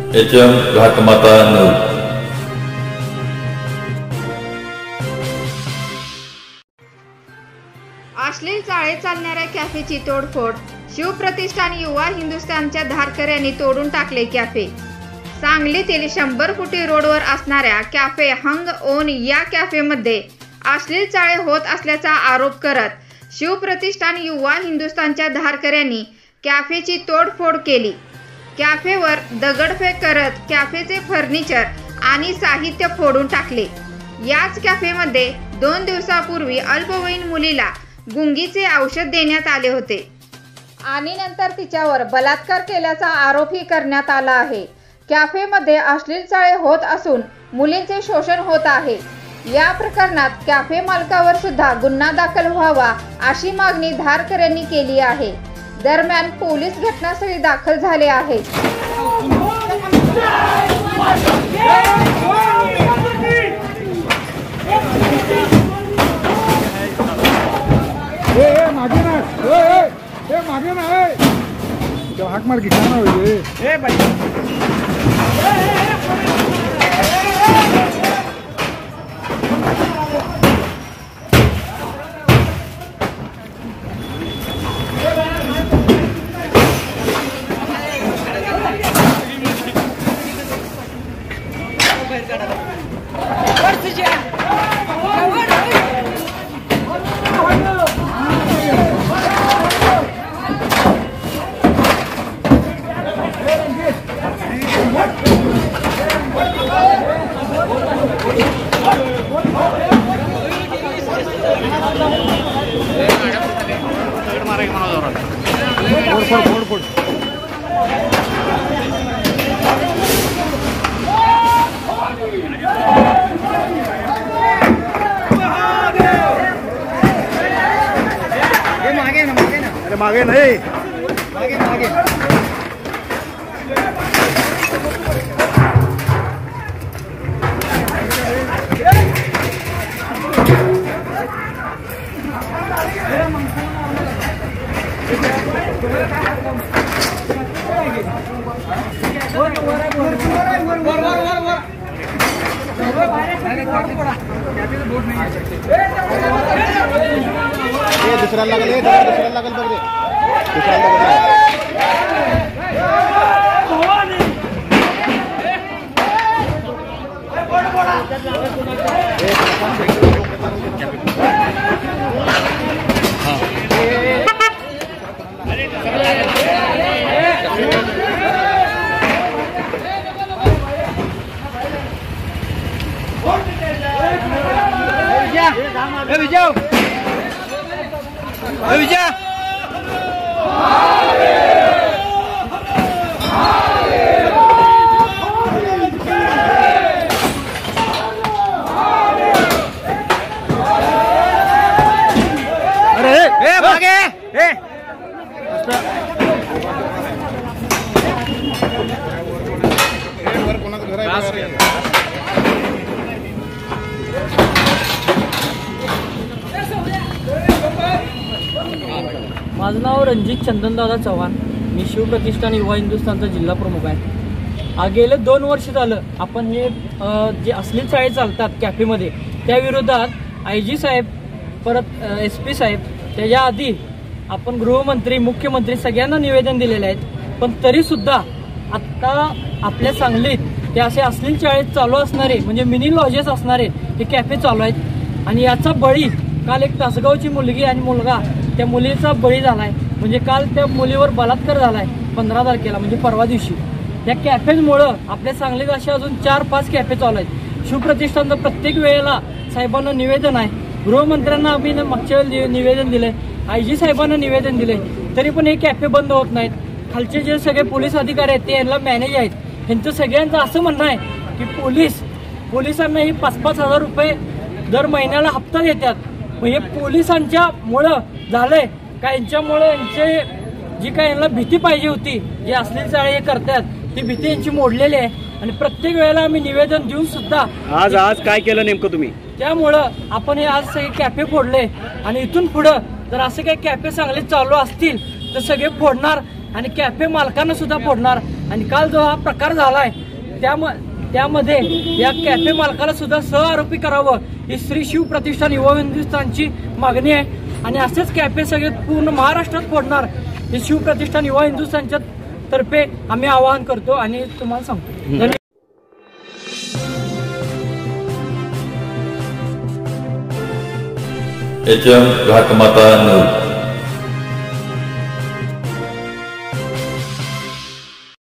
HM घाटमाता news. अश्लील चाळे चालणाऱ्या कॅफेची तोडफोड, शिवप्रतिष्ठान युवा हिंदुस्थानच्या धारकऱ्यांनी तोडून टाकले कॅफे। सांगलीतील 100 फुटी रोडवर असणाऱ्या कॅफे हंग ओन या कॅफेमध्ये अश्लील चाळे होत असल्याचा आरोप करत शिवप्रतिष्ठान युवा हिंदुस्थानच्या धारकऱ्यांनी कॅफेची तोडफोड केली। कॅफेवर दगडफेक करत कॅफेचे फर्निचर आणि साहित्य फोडून टाकले। याच कॅफेमध्ये 2 दिवसापूर्वी अल्पवयीन मुलीला गुंगीचे औषध देण्यात आले होते आणि नंतर तिच्यावर बलात्कार केल्याचा आरोपही करण्यात आला आहे। कॅफेमध्ये अश्लील चाळे होत असून मुलींचे शोषण होत आहे। या प्रकरणात कॅफे मालकावर सुद्धा गुन्हा दाखल व्हावा अशी मागणी धारकऱ्यांनी केली आहे। दरम्यान पोलीस घटनास्थळी दाखल झाले आहेत। मागे ना हाक मार की छान फोड़ मागे नहीं मागे दूसरा लगल है, दूसरा लगल बग रे, दूसरा लगल माझं नाव रणजित चंदनदादा चव्हाण। मी शिवप्रतिष्ठान युवा हिंदुस्थानचा जिल्हा प्रमुख आहे। गेले 2 वर्ष झालं आपण हे जे अश्लील चाळे चालतात कॅफेमध्ये त्या विरोधात IG साहेब, परत SP साहेब, त्याच्या आधी आपण गृहमंत्री, मुख्यमंत्री सगळ्यांना निवेदन दिलेले आहेत। पण तरीसुद्धा आत्ता आपल्या सांगलीत ते असे अश्लील चाळे चालू असणारे म्हणजे मिनी लॉजेस असणारे हे कॅफे चालू आहेत। आणि याचा बळी काल एक तासगावची मुलगी आणि मुलगा, त्या मुलीचा बळी झालाय। म्हणजे काल त्या मुलीवर बलात्कार झालाय 15 तारखेला, म्हणजे परवा दिवशी। या कॅफेमुळं आपल्या सांगलीत असे अजून 4-5 कॅफे चालू आहेत। शिवप्रतिष्ठानचं प्रत्येक वेळेला साहेबांना निवेदन आहे, गृहमंत्र्यांना आम्ही मागच्या वेळेला निवेदन दिलंय, IG साहेबांना निवेदन दिलंय, तरी पण हे कॅफे बंद होत नाहीत। खालचे जे सगळे पोलीस अधिकारी आहेत ते यांना मॅनेज आहेत, यांचं सगळ्यांचं असं म्हणणं आहे की पोलिसांना ही 5-5 हजार रुपये दर महिन्याला हप्ता देतात। मग हे पोलिसांच्या मुळे झालंय का? यांच्यामुळे यांचे जी काय यांना भीती पाहिजे होती, जे अश्लील चाळे हे करतात, ती भीती यांची मोडलेली आहे। आणि प्रत्येक वेळेला आम्ही निवेदन देऊन सुद्धा आज काय केलं नेमकं तुम्ही? त्यामुळं आपण हे आज सगळे कॅफे फोडले आणि इथून पुढे जर असे काही कॅफे चांगले चालू असतील तर सगळे फोडणार आणि कॅफे मालकांना सुद्धा फोडणार। आणि काल जो हा प्रकार झालाय त्यामध्ये या कॅफे मालकाला सुद्धा सहआरोपी करावं ही श्री शिव प्रतिष्ठान युवा हिंदुस्थानची मागणी आहे. आणि असेच कॅफे सगळे पूर्ण महाराष्ट्रात फोडणार हे शिव प्रतिष्ठान युवा हिंदुस्थानच्या तर्फे आम्ही आवाहन करतो आणि तुम्हाला सांगतो. धन्यवाद. HM घाटमाता news.